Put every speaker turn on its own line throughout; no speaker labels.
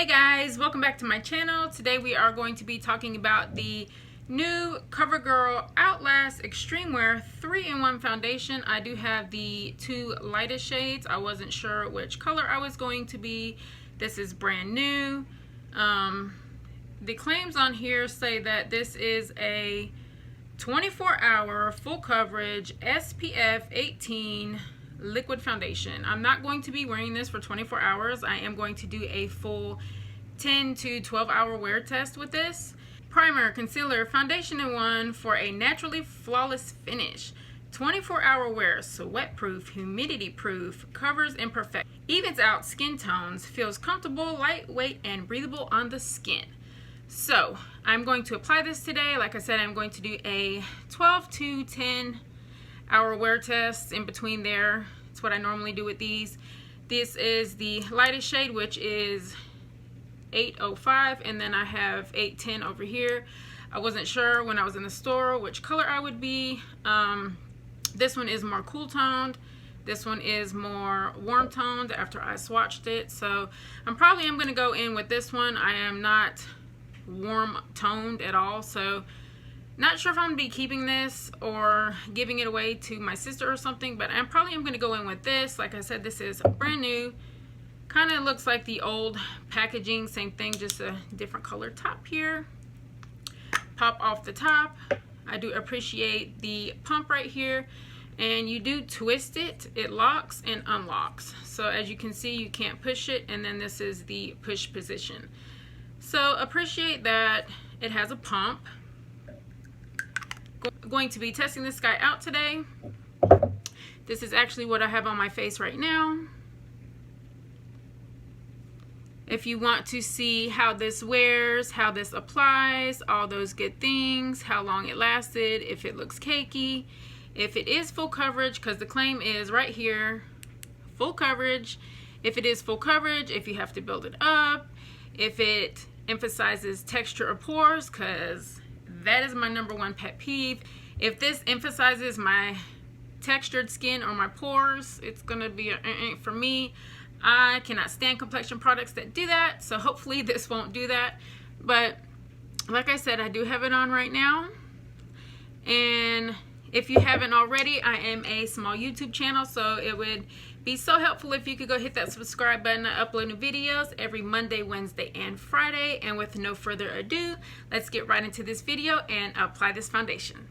Hey guys, welcome back to my channel. Today we are going to be talking about the new Covergirl Outlast Extreme Wear 3-in-1 foundation. I do have the two lightest shades. I wasn't sure which color I was going to be. This is brand new. The claims on here say that this is a 24-hour full coverage SPF 18 liquid foundation. I'm not going to be wearing this for 24 hours. I am going to do a full 10 to 12 hour wear test with this. Primer, concealer, foundation in one for a naturally flawless finish. 24-hour wear, sweat proof, humidity proof, covers imperfect, evens out skin tones, feels comfortable, lightweight, and breathable on the skin. So I'm going to apply this today. Like I said, I'm going to do a 12 to 10 hour wear test in between there. It's what I normally do with these. This is the lightest shade, which is 805, and then I have 810 over here. I wasn't sure when I was in the store which color I would be. This one is more cool toned. This one is more warm toned after I swatched it. So I'm going to go in with this one. I am not warm toned at all, so not sure if I'm going to be keeping this or giving it away to my sister or something, but I'm going to go in with this. Like I said, this is brand new. Kind of looks like the old packaging, same thing, just a different color top here. Pop off the top. I do appreciate the pump right here, and you do twist it. It locks and unlocks. So as you can see, you can't push it, and then this is the push position. So appreciate that it has a pump. Going to be testing this guy out today. This is actually what I have on my face right now. If you want to see how this wears, how this applies, all those good things, how long it lasted, if it looks cakey, if it is full coverage, because the claim is right here, full coverage. If it is full coverage, if you have to build it up, if it emphasizes texture or pores, because that is my #1 pet peeve. If this emphasizes my textured skin or my pores, it's gonna be for me. I cannot stand complexion products that do that, so hopefully this won't do that. But like I said, I do have it on right now. And if you haven't already, I am a small YouTube channel, so it would be so helpful if you could go hit that subscribe button. I upload new videos every Monday, Wednesday, and Friday. And with no further ado, let's get right into this video and apply this foundation.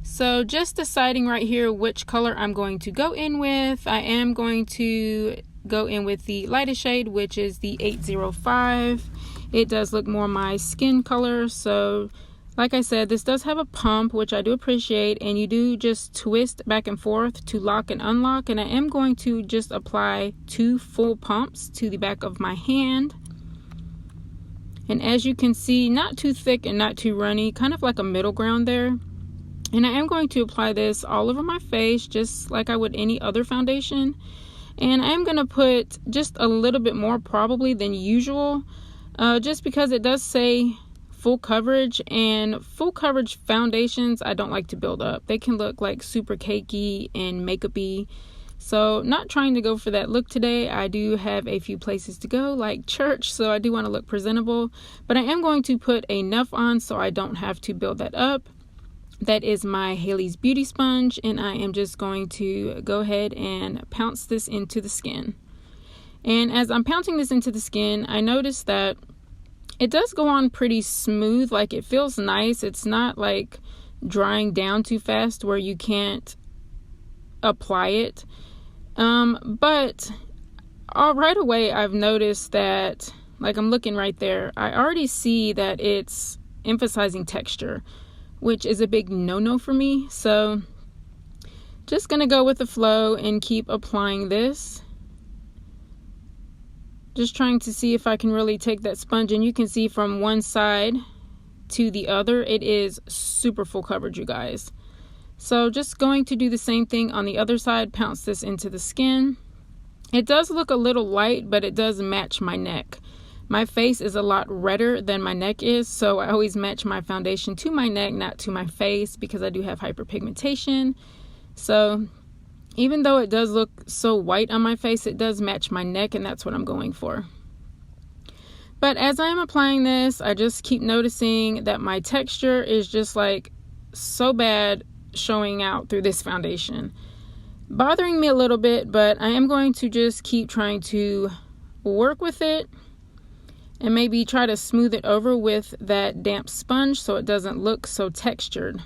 So just deciding right here which color I'm going to go in with. I am going to go in with the lightest shade, which is the 805. It does look more my skin color. So like I said, this does have a pump, which I do appreciate, and you do just twist back and forth to lock and unlock. And I am going to just apply 2 full pumps to the back of my hand. And as you can see, not too thick and not too runny, kind of like a middle ground there. And I am going to apply this all over my face, just like I would any other foundation. And I am going to put just a little bit more probably than usual, just because it does say full coverage, and full coverage foundations I don't like to build up. They can look like super cakey and makeup-y. So not trying to go for that look today. I do have a few places to go, like church, so I do want to look presentable. But I am going to put enough on so I don't have to build that up. That is my Haley's Beauty Sponge, and I am just going to go ahead and pounce this into the skin. And as I'm pouncing this into the skin, I noticed that it does go on pretty smooth, like it feels nice. It's not like drying down too fast where you can't apply it. But right away I've noticed that, like I'm looking right there, I already see that it's emphasizing texture, which is a big no-no for me. So just gonna go with the flow and keep applying this. Just trying to see if I can really take that sponge, and you can see from one side to the other, it is super full coverage, you guys. So just going to do the same thing on the other side, pounce this into the skin. It does look a little light, but it does match my neck. My face is a lot redder than my neck is, so I always match my foundation to my neck, not to my face, because I do have hyperpigmentation. So even though it does look so white on my face, it does match my neck, and that's what I'm going for. But as I am applying this, I just keep noticing that my texture is just like so bad showing out through this foundation. Bothering me a little bit, but I am going to just keep trying to work with it and maybe try to smooth it over with that damp sponge so it doesn't look so textured.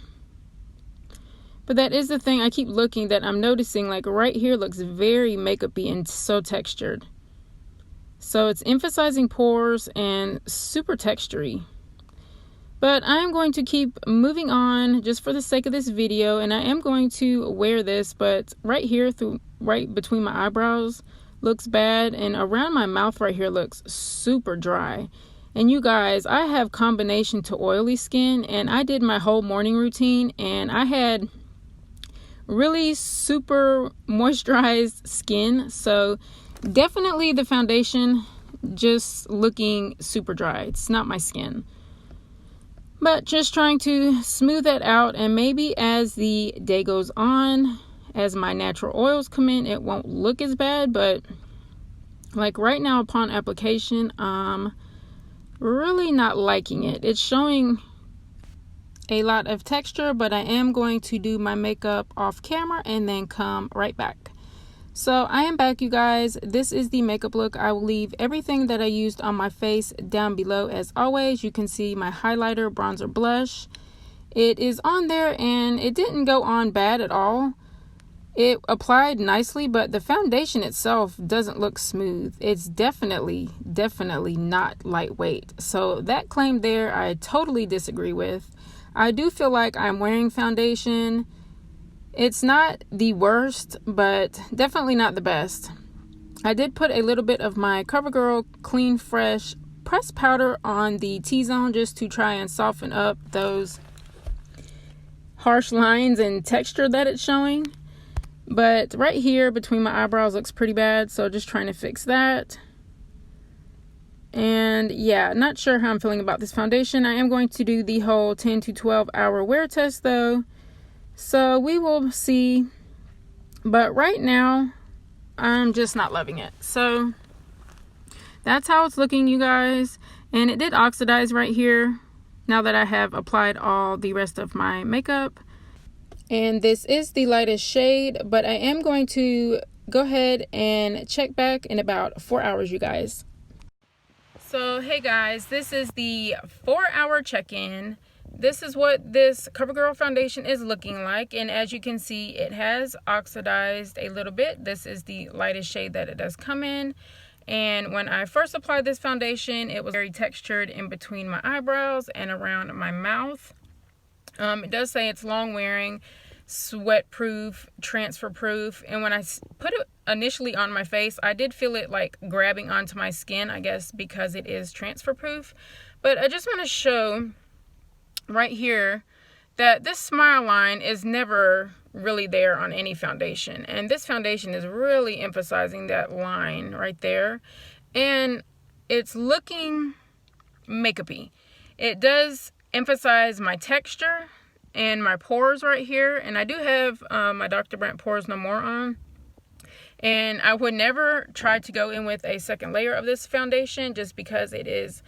But that is the thing, I keep looking that I'm noticing, like right here looks very makeup-y and so textured. So it's emphasizing pores and super textury. But I am going to keep moving on just for the sake of this video, and I am going to wear this, but right here, right between my eyebrows looks bad, and around my mouth right here looks super dry. And you guys, I have combination to oily skin, and I did my whole morning routine, and I had really super moisturized skin, so definitely the foundation just looking super dry. It's not my skin. But just trying to smooth that out, and maybe as the day goes on, as my natural oils come in, it won't look as bad. But like right now upon application, I'm really not liking it. It's showing a lot of texture, but I am going to do my makeup off camera and then come right back. So I am back, you guys. This is the makeup look. I will leave everything that I used on my face down below. As always, you can see my highlighter, bronzer, blush. It is on there and it didn't go on bad at all. It applied nicely, but the foundation itself doesn't look smooth. It's definitely not lightweight. So that claim there, I totally disagree with. I do feel like I'm wearing foundation. It's not the worst, but definitely not the best. I did put a little bit of my Covergirl Clean Fresh pressed powder on the T-zone just to try and soften up those harsh lines and texture that it's showing. But right here between my eyebrows looks pretty bad, so just trying to fix that. And yeah, not sure how I'm feeling about this foundation. I am going to do the whole 10 to 12 hour wear test though. So we will see, but right now I'm just not loving it. So that's how it's looking, you guys. And it did oxidize right here now that I have applied all the rest of my makeup. And this is the lightest shade, but I am going to go ahead and check back in about 4 hours, you guys. So hey guys, this is the 4-hour check-in. This is what this Covergirl foundation is looking like, and as you can see, it has oxidized a little bit. This is the lightest shade that it does come in, and when I first applied this foundation, it was very textured in between my eyebrows and around my mouth. It does say it's long wearing, sweat proof, transfer proof, and when I put it initially on my face, I did feel it like grabbing onto my skin, I guess because it is transfer proof. But I just want to show right here that this smile line is never really there on any foundation, and this foundation is really emphasizing that line right there, and it's looking makeup-y. It does emphasize my texture and my pores right here, and I do have my Dr. Brant Pores No More on, and I would never try to go in with a second layer of this foundation just because it is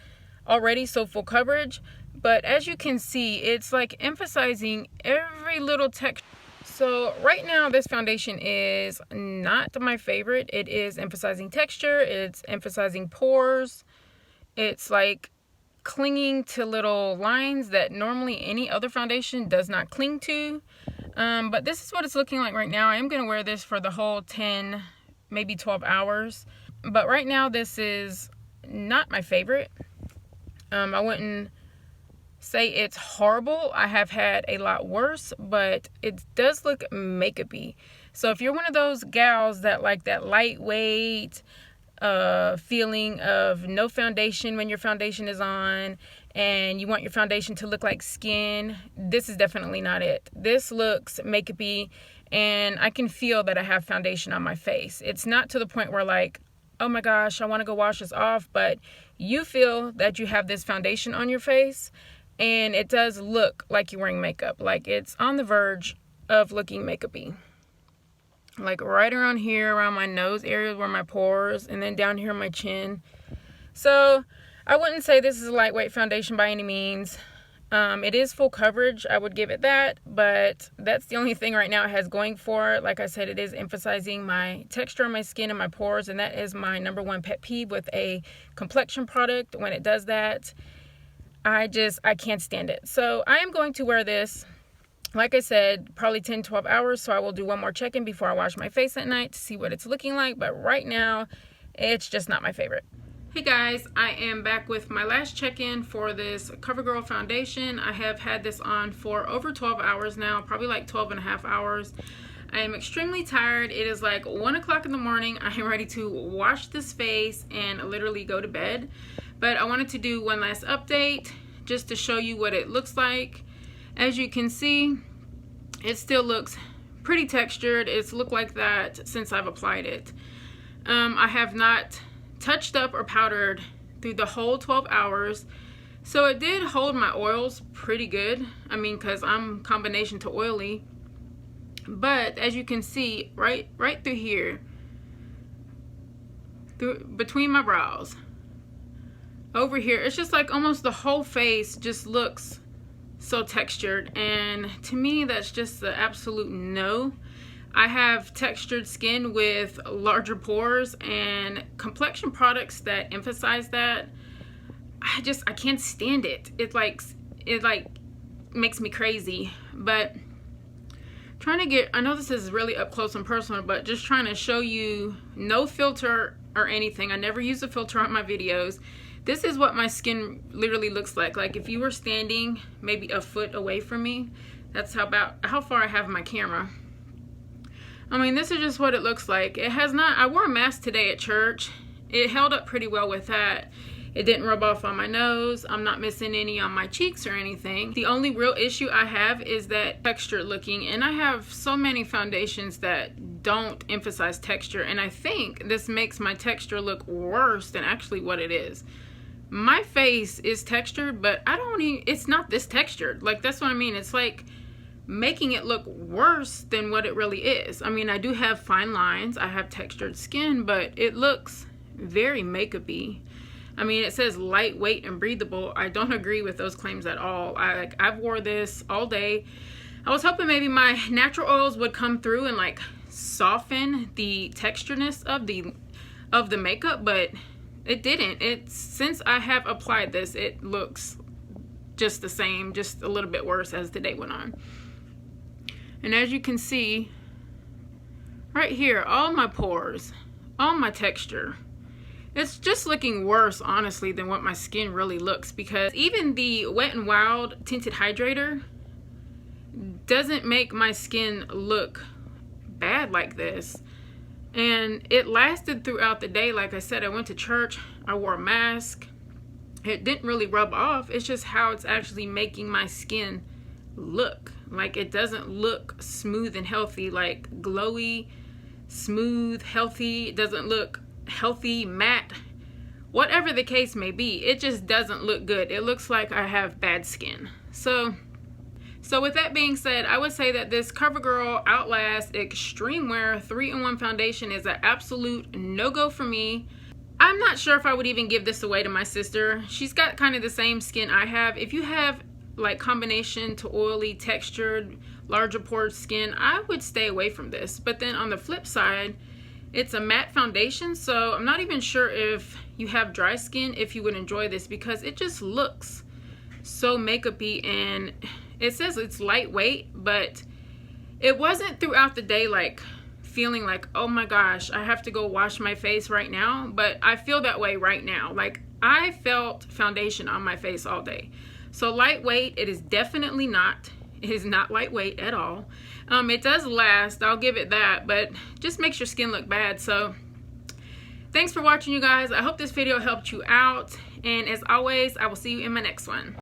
already so full coverage. But as you can see, it's like emphasizing every little texture. So right now this foundation is not my favorite. It is emphasizing texture, it's emphasizing pores, it's like clinging to little lines that normally any other foundation does not cling to. But this is what it's looking like right now. I am going to wear this for the whole 10, maybe 12 hours. But right now this is not my favorite. I wouldn't say it's horrible. I have had a lot worse, but it does look makeup-y. So if you're one of those gals that like that lightweight feeling of no foundation when your foundation is on, and you want your foundation to look like skin, this is definitely not it. This looks makeup-y, and I can feel that I have foundation on my face. It's not to the point where like, oh my gosh, I want to go wash this off, but you feel that you have this foundation on your face, and it does look like you're wearing makeup. Like it's on the verge of looking makeup-y. like right around here, around my nose area where my pores, and then down here on my chin. So I wouldn't say this is a lightweight foundation by any means. It is full coverage, I would give it that, but that's the only thing right now it has going for it. Like I said, it is emphasizing my texture on my skin and my pores, and that is my #1 pet peeve with a complexion product. When it does that, I can't stand it. So I am going to wear this, like I said, probably 10-12 hours, so I will do one more check-in before I wash my face at night to see what it's looking like, but right now, it's just not my favorite. Hey guys, I am back with my last check-in for this CoverGirl foundation. I have had this on for over 12 hours now, probably like 12.5 hours. I am extremely tired. It is like 1 o'clock in the morning. I am ready to wash this face and literally go to bed. But I wanted to do one last update just to show you what it looks like. As you can see, it still looks pretty textured. It's looked like that since I've applied it. I have not touched up or powdered through the whole 12 hours, so it did hold my oils pretty good. I mean, because I'm combination to oily, but as you can see, right through here, between my brows, over here, it's just like almost the whole face just looks so textured, and to me that's just the absolute no. I have textured skin with larger pores, and complexion products that emphasize that, I can't stand it. It makes me crazy. But trying to get, I know this is really up close and personal, but just trying to show you no filter or anything. I never use a filter on my videos. This is what my skin literally looks like. Like if you were standing maybe a foot away from me, that's how far I have my camera. I mean, this is just what it looks like. It has not, I wore a mask today at church. It held up pretty well with that. It didn't rub off on my nose. I'm not missing any on my cheeks or anything. The only real issue I have is that texture looking, and I have so many foundations that don't emphasize texture, and I think this makes my texture look worse than actually what it is. My face is textured, but it's not this textured. Like, that's what I mean. It's like making it look worse than what it really is. I mean, I do have fine lines, I have textured skin, but it looks very makeup-y. I mean, it says lightweight and breathable. I don't agree with those claims at all. I've wore this all day. I was hoping maybe my natural oils would come through and like soften the textureness of the makeup, but it didn't. Since I have applied this, it looks just the same, just a little bit worse as the day went on. And as you can see, right here, all my pores, all my texture, it's just looking worse, honestly, than what my skin really looks, because even the Wet n Wild Tinted Hydrator doesn't make my skin look bad like this. And it lasted throughout the day. Like I said, I went to church, I wore a mask. It didn't really rub off. It's just how it's actually making my skin look. Like, it doesn't look smooth and healthy, like glowy, smooth, healthy. It doesn't look healthy, matte, whatever the case may be. It just doesn't look good. It looks like I have bad skin. So with that being said, I would say that this CoverGirl Outlast Extreme Wear 3-in-1 foundation is an absolute no-go for me. I'm not sure if I would even give this away to my sister. She's got kind of the same skin I have. If you have like combination to oily, textured, larger pored skin, I would stay away from this. But then on the flip side, it's a matte foundation, so I'm not even sure if you have dry skin if you would enjoy this, because it just looks so makeup-y, and it says it's lightweight, but it wasn't throughout the day like feeling like, oh my gosh, I have to go wash my face right now. But I feel that way right now. Like, I felt foundation on my face all day. So lightweight, it is definitely not. It is not lightweight at all. It does last, I'll give it that, but just makes your skin look bad. So thanks for watching, you guys. I hope this video helped you out, and as always, I will see you in my next one.